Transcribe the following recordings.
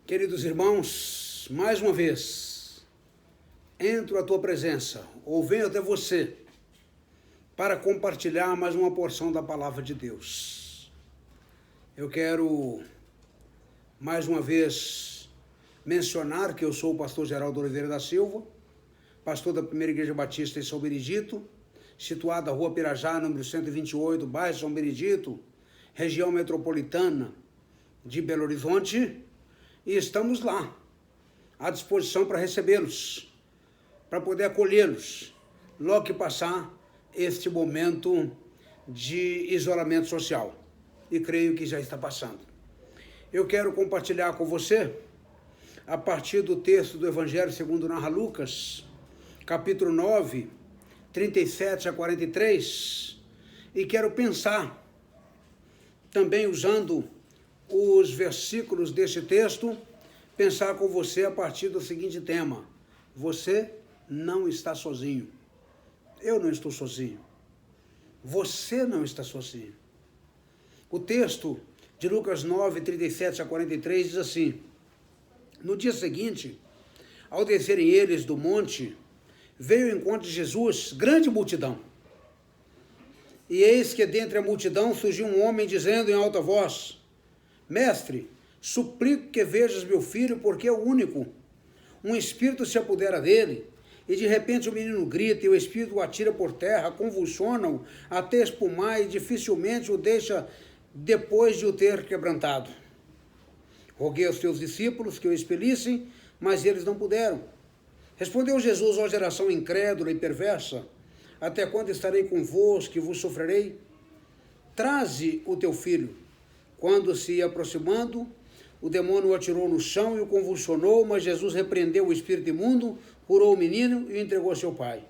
Queridos irmãos, mais uma vez, entro à tua presença, ou venho até você, para compartilhar mais uma porção da palavra de Deus. Eu quero, mais uma vez, mencionar que eu sou o pastor Geraldo Oliveira da Silva, pastor da Primeira Igreja Batista em São Benedito, situada na Rua Pirajá, número 128, bairro São Benedito, região metropolitana de Belo Horizonte, e estamos lá, à disposição para recebê-los, para poder acolhê-los, logo que passar este momento de isolamento social. E creio que já está passando. Eu quero compartilhar com você, a partir do texto do Evangelho segundo narra Lucas, capítulo 9, 37 a 43, e quero pensar, também usando os versículos deste texto, pensar com você a partir do seguinte tema: você não está sozinho. Eu não estou sozinho. Você não está sozinho. O texto de Lucas 9, 37 a 43 diz assim: no dia seguinte, ao descerem eles do monte, veio ao encontro de Jesus grande multidão. E eis que dentre a multidão surgiu um homem dizendo em alta voz: Mestre, suplico que vejas meu filho, porque é o único. Um espírito se apodera dele, e de repente o menino grita, e o espírito o atira por terra, convulsiona-o até espumar, e dificilmente o deixa depois de o ter quebrantado. Roguei aos teus discípulos que o expelissem, mas eles não puderam. Respondeu Jesus: ó geração incrédula e perversa, até quando estarei convosco e vos sofrerei? Traze o teu filho. Quando se ia aproximando, o demônio o atirou no chão e o convulsionou, mas Jesus repreendeu o espírito imundo, curou o menino e o entregou a seu pai.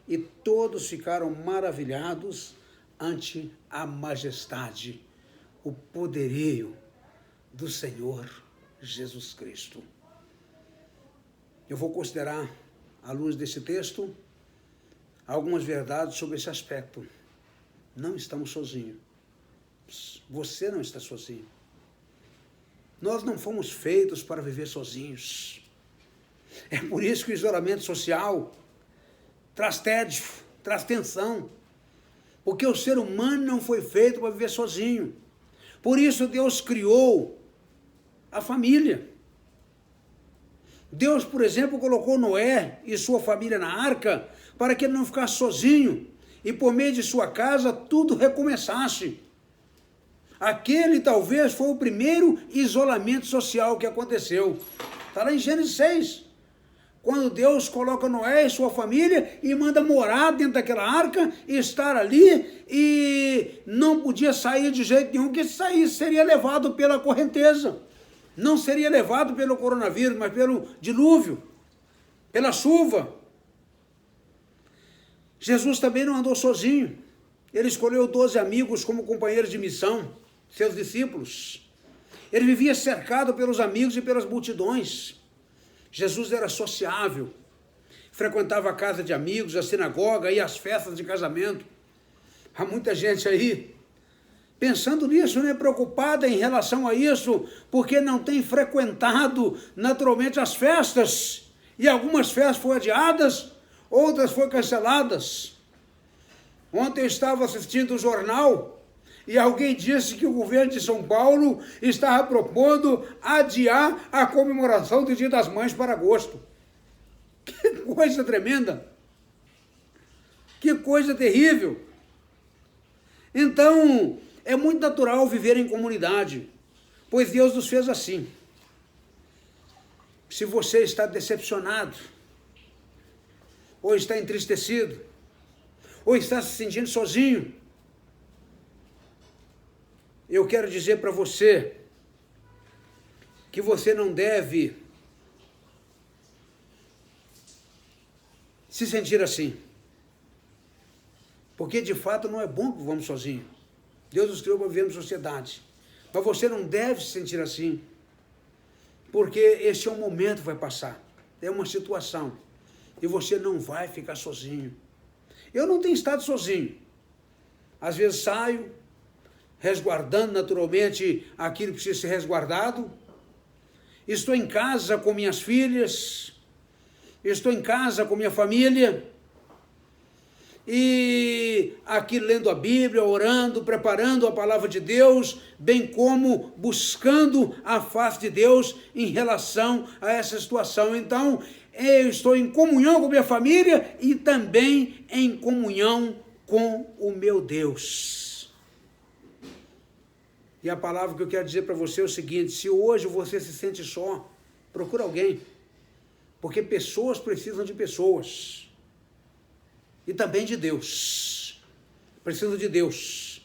E todos ficaram maravilhados ante a majestade, o poderio do Senhor Jesus Cristo. Eu vou considerar, à luz desse texto, algumas verdades sobre esse aspecto. Não estamos sozinhos. Você não está sozinho. Nós não fomos feitos para viver sozinhos. É por isso que o isolamento social traz tédio, traz tensão. Porque o ser humano não foi feito para viver sozinho. Por isso Deus criou a família. Deus, por exemplo, colocou Noé e sua família na arca para que ele não ficasse sozinho e por meio de sua casa tudo recomeçasse. Aquele talvez foi o primeiro isolamento social que aconteceu. Está lá em Gênesis 6. Quando Deus coloca Noé e sua família e manda morar dentro daquela arca, e estar ali, e não podia sair de jeito nenhum, que se saísse seria levado pela correnteza. Não seria levado pelo coronavírus, mas pelo dilúvio, pela chuva. Jesus também não andou sozinho. Ele escolheu 12 amigos como companheiros de missão, seus discípulos. Ele vivia cercado pelos amigos e pelas multidões. Jesus era sociável, frequentava a casa de amigos, a sinagoga e as festas de casamento. Há muita gente aí pensando nisso, né, preocupada em relação a isso, porque não tem frequentado naturalmente as festas, e algumas festas foram adiadas, outras foram canceladas. Ontem eu estava assistindo o jornal e alguém disse que o governo de São Paulo estava propondo adiar a comemoração do Dia das Mães para agosto. Que coisa tremenda! Que coisa terrível! Então, é muito natural viver em comunidade, pois Deus nos fez assim. Se você está decepcionado, ou está entristecido, ou está se sentindo sozinho, eu quero dizer para você que você não deve se sentir assim. Porque de fato não é bom que vivamos sozinhos. Deus nos criou para viver em sociedade. Mas você não deve se sentir assim. Porque esse é um momento que vai passar. É uma situação. E você não vai ficar sozinho. Eu não tenho estado sozinho. Às vezes saio, resguardando naturalmente aquilo que precisa ser resguardado. estou em casa com minhas filhas, estou em casa com minha família, e aqui lendo a Bíblia, orando, preparando a palavra de Deus, bem como buscando a face de Deus em relação a essa situação. Então, eu estou em comunhão com minha família e também em comunhão com o meu Deus. E a palavra que eu quero dizer para você é o seguinte: se hoje você se sente só, procura alguém, porque pessoas precisam de pessoas. E também de Deus. Precisa de Deus.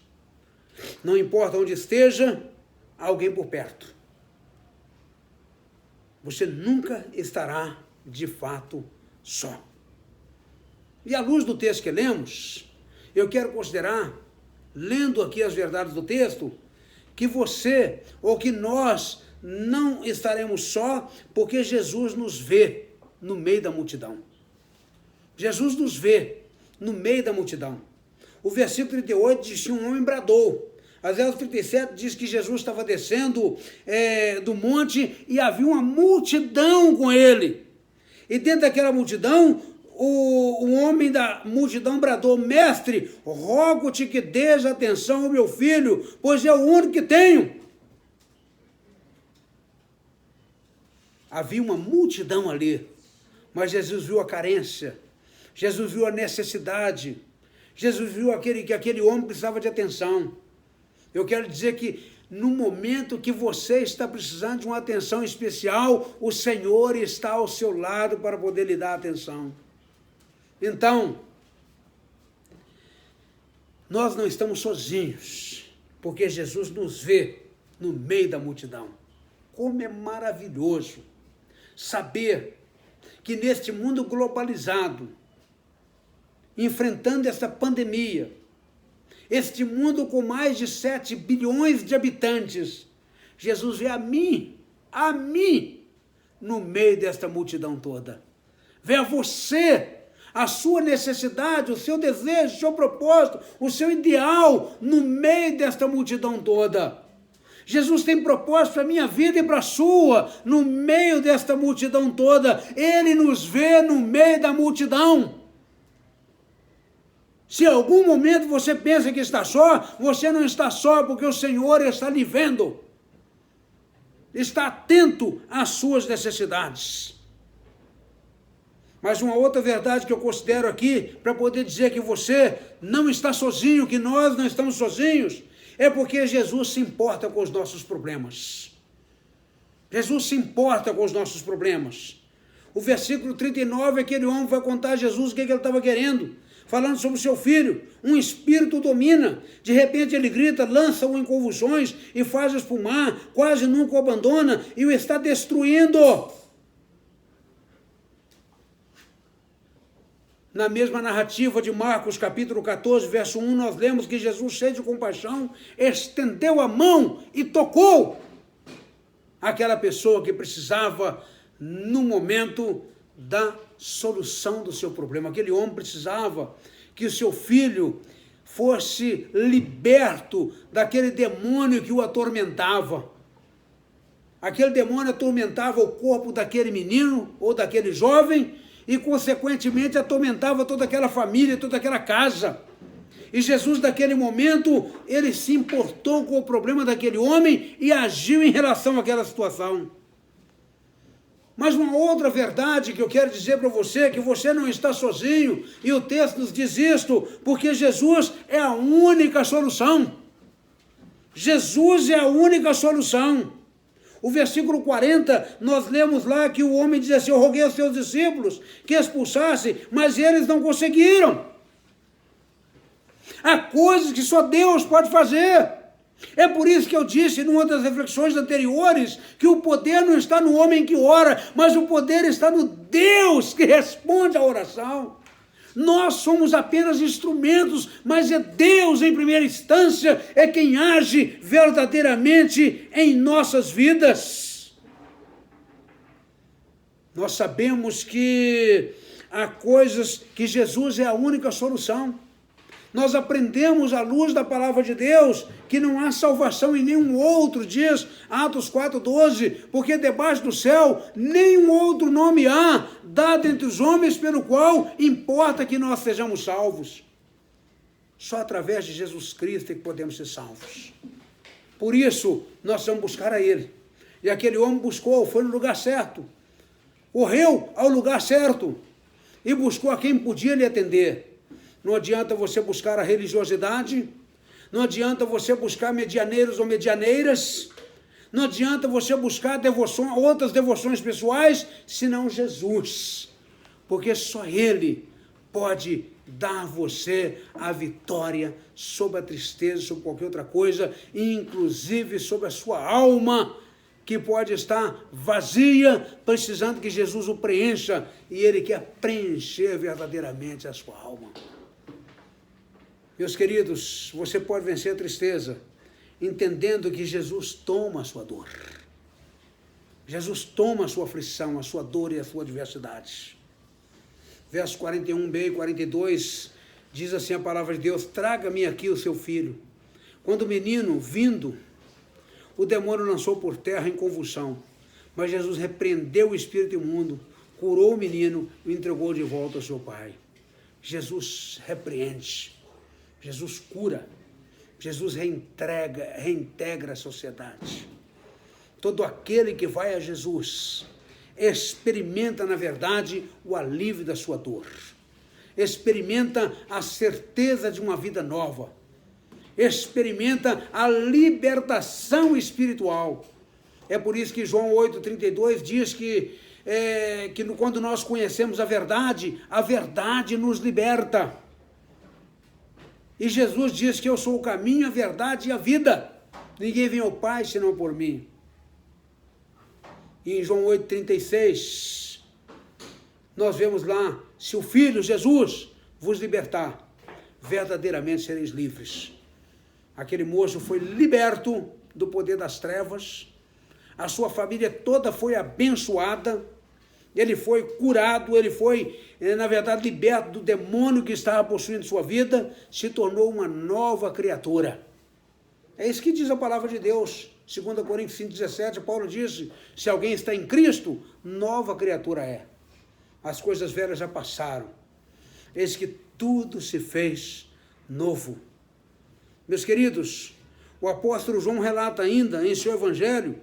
Não importa onde esteja, há alguém por perto. Você nunca estará, de fato, só. E à luz do texto que lemos, eu quero considerar, lendo aqui as verdades do texto, que você, ou que nós, não estaremos só, porque Jesus nos vê no meio da multidão. Jesus nos vê no meio da multidão. O versículo 38 diz que um homem bradou. Às vezes 37 diz que Jesus estava descendo do monte e havia uma multidão com ele. E dentro daquela multidão, o homem da multidão bradou: mestre, rogo-te que dês atenção ao meu filho, pois é o único que tenho. Havia uma multidão ali, mas Jesus viu a carência. Jesus viu a necessidade, Jesus viu que aquele homem precisava de atenção. Eu quero dizer que no momento que você está precisando de uma atenção especial, o Senhor está ao seu lado para poder lhe dar atenção. Então, nós não estamos sozinhos, porque Jesus nos vê no meio da multidão. Como é maravilhoso saber que neste mundo globalizado, enfrentando essa pandemia, este mundo com mais de 7 bilhões de habitantes, Jesus vê a mim, no meio desta multidão toda. Vê a você, a sua necessidade, o seu desejo, o seu propósito, o seu ideal, no meio desta multidão toda. Jesus tem propósito para a minha vida e para a sua, no meio desta multidão toda. Ele nos vê no meio da multidão. Se em algum momento você pensa que está só, você não está só, porque o Senhor está lhe vendo. Está atento às suas necessidades. Mas uma outra verdade que eu considero aqui, para poder dizer que você não está sozinho, que nós não estamos sozinhos, é porque Jesus se importa com os nossos problemas. Jesus se importa com os nossos problemas. O versículo 39, aquele homem vai contar a Jesus o que ele estava querendo. Falando sobre o seu filho, um espírito domina, de repente ele grita, lança-o em convulsões e faz espumar, quase nunca o abandona e o está destruindo. Na mesma narrativa de Marcos, capítulo 14, verso 1, nós lemos que Jesus, cheio de compaixão, estendeu a mão e tocou aquela pessoa que precisava, no momento da solução do seu problema. Aquele homem precisava que o seu filho fosse liberto daquele demônio que o atormentava. Aquele demônio atormentava o corpo daquele menino ou daquele jovem e, consequentemente, atormentava toda aquela família, toda aquela casa. E Jesus, naquele momento, ele se importou com o problema daquele homem e agiu em relação àquela situação. Mas uma outra verdade que eu quero dizer para você, que você não está sozinho, e o texto nos diz isto, porque Jesus é a única solução. Jesus é a única solução. O versículo 40, nós lemos lá que o homem diz assim: eu roguei aos seus discípulos que expulsassem, mas eles não conseguiram. Há coisas que só Deus pode fazer. É por isso que eu disse, numa das reflexões anteriores, que o poder não está no homem que ora, mas o poder está no Deus que responde à oração. Nós somos apenas instrumentos, mas é Deus, em primeira instância, é quem age verdadeiramente em nossas vidas. Nós sabemos que há coisas que Jesus é a única solução. Nós aprendemos à luz da palavra de Deus que não há salvação em nenhum outro, diz Atos 4,12, porque debaixo do céu nenhum outro nome há, dado entre os homens, pelo qual importa que nós sejamos salvos. Só através de Jesus Cristo é que podemos ser salvos. Por isso, nós vamos buscar a Ele. E aquele homem buscou, foi no lugar certo. Correu ao lugar certo e buscou a quem podia lhe atender. Não adianta você buscar a religiosidade, não adianta você buscar medianeiros ou medianeiras, não adianta você buscar outras devoções pessoais, senão Jesus. Porque só Ele pode dar a você a vitória sobre a tristeza, sobre qualquer outra coisa, inclusive sobre a sua alma, que pode estar vazia, precisando que Jesus o preencha, e Ele quer preencher verdadeiramente a sua alma. Meus queridos, você pode vencer a tristeza, entendendo que Jesus toma a sua dor. Jesus toma a sua aflição, a sua dor e a sua adversidade. Versos 41b e 42, diz assim a palavra de Deus: traga-me aqui o seu filho. Quando o menino, vindo, o demônio lançou por terra em convulsão, mas Jesus repreendeu o espírito imundo, curou o menino e o entregou de volta ao seu pai. Jesus repreende, Jesus cura, Jesus reintegra a sociedade. Todo aquele que vai a Jesus experimenta, na verdade, o alívio da sua dor, experimenta a certeza de uma vida nova, experimenta a libertação espiritual. É por isso que João 8,32 diz que quando nós conhecemos a verdade nos liberta. E Jesus diz que eu sou o caminho, a verdade e a vida. Ninguém vem ao Pai senão por mim. E em João 8,36, nós vemos lá: se o Filho, Jesus, vos libertar, verdadeiramente sereis livres. Aquele moço foi liberto do poder das trevas, a sua família toda foi abençoada, ele foi curado, ele foi, na verdade, liberto do demônio que estava possuindo sua vida, se tornou uma nova criatura. É isso que diz a palavra de Deus. 2 Coríntios 5,17, Paulo disse: se alguém está em Cristo, nova criatura é. As coisas velhas já passaram, eis que tudo se fez novo. Meus queridos, o apóstolo João relata ainda em seu evangelho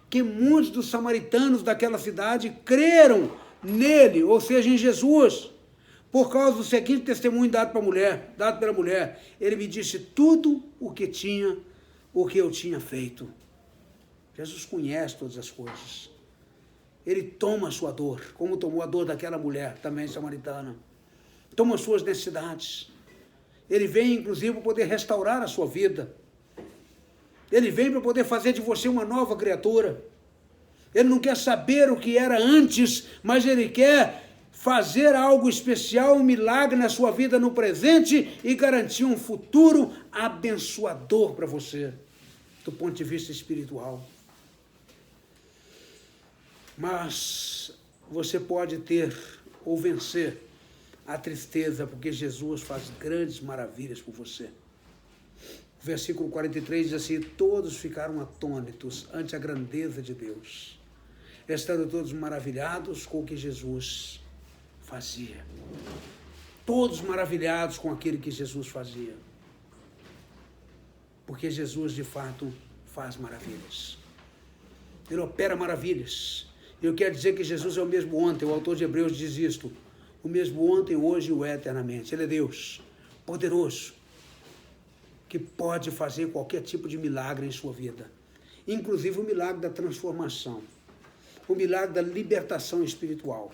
que muitos dos samaritanos daquela cidade creram nele, ou seja, em Jesus, por causa do seguinte testemunho dado pela mulher. Ele me disse tudo o que eu tinha feito. Jesus conhece todas as coisas. Ele toma a sua dor, como tomou a dor daquela mulher, também samaritana. Toma as suas necessidades. Ele vem, inclusive, para poder restaurar a sua vida. Ele vem para poder fazer de você uma nova criatura. Ele não quer saber o que era antes, mas Ele quer fazer algo especial, um milagre na sua vida no presente e garantir um futuro abençoador para você, do ponto de vista espiritual. Mas você pode ter ou vencer a tristeza, porque Jesus faz grandes maravilhas por você. O versículo 43 diz assim: todos ficaram atônitos ante a grandeza de Deus, estando todos maravilhados com o que Jesus fazia. Todos maravilhados com aquilo que Jesus fazia. Porque Jesus, de fato, faz maravilhas. Ele opera maravilhas. Eu quero dizer que Jesus é o mesmo ontem. O autor de Hebreus diz isto: o mesmo ontem, hoje e o eternamente. Ele é Deus poderoso, que pode fazer qualquer tipo de milagre em sua vida, inclusive o milagre da transformação, o milagre da libertação espiritual,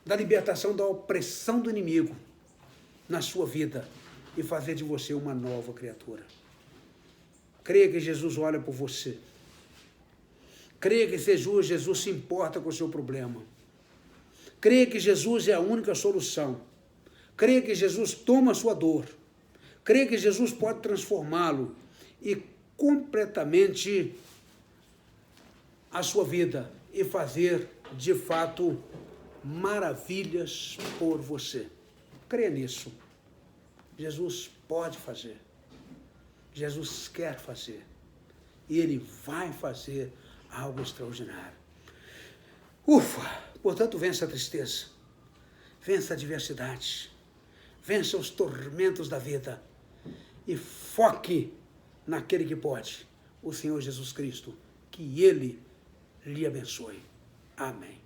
da libertação da opressão do inimigo na sua vida e fazer de você uma nova criatura. Creia que Jesus olha por você. Creia que Jesus se importa com o seu problema. Creia que Jesus é a única solução. Creia que Jesus toma a sua dor. Creia que Jesus pode transformá-lo e completamente a sua vida e fazer, de fato, maravilhas por você. Creia nisso. Jesus pode fazer. Jesus quer fazer. E Ele vai fazer algo extraordinário. Ufa! Portanto, vença a tristeza. Vença a adversidade. Vença os tormentos da vida. E foque naquele que pode, o Senhor Jesus Cristo. Que Ele lhe abençoe. Amém.